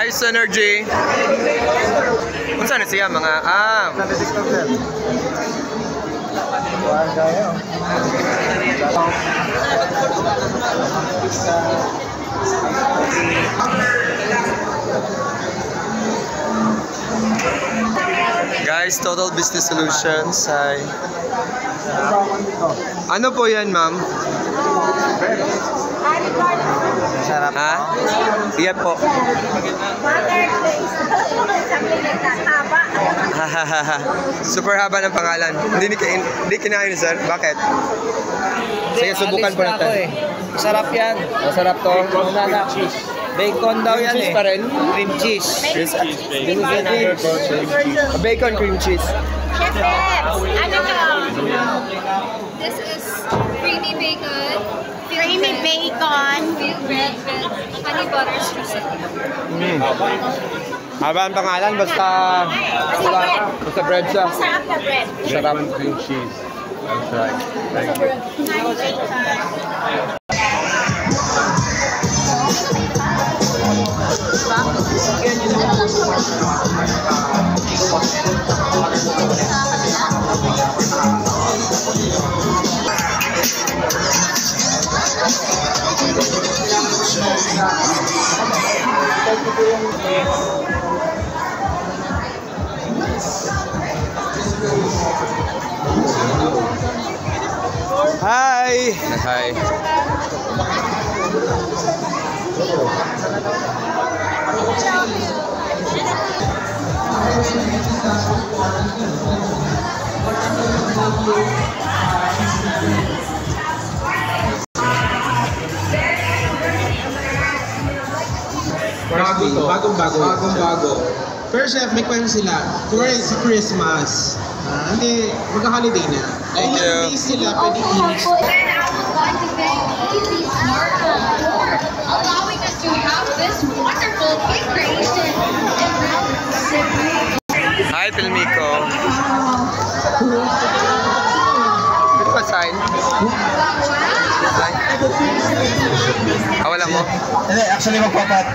Hi, Synergy. Kung saan na siya mga Guys, Total Business Solutions. Hi. Ano po yan, ma'am? Sarap. Ha? Iyan po. Super haba ng pangalan. Hindi kinain, sir. Bakit? Sige, subukan po natin. Sarap yan. Masarap to. Bacon daw yan Cheese pa rin? Cream cheese. Bacon cream cheese. Chef Peps, ano to? This is creamy bacon. Creamy bacon. With bread with honey butter streusel. Haba ang pangalan, basta bread siya. Masarap na bread. Sarap cream cheese. That's right. Thank you. Hi! Hi. Bagong-bago. Pero chef, may kwento sila. Kuwari sa Christmas, hindi, magka-holiday na. Thank you. Ilang days sila pwede i-mix. Allowing us to have this wonderful cake creation. Hi, Pilmico. Ito ba sign? Sign? Wala mo? Hindi, actually magpapat.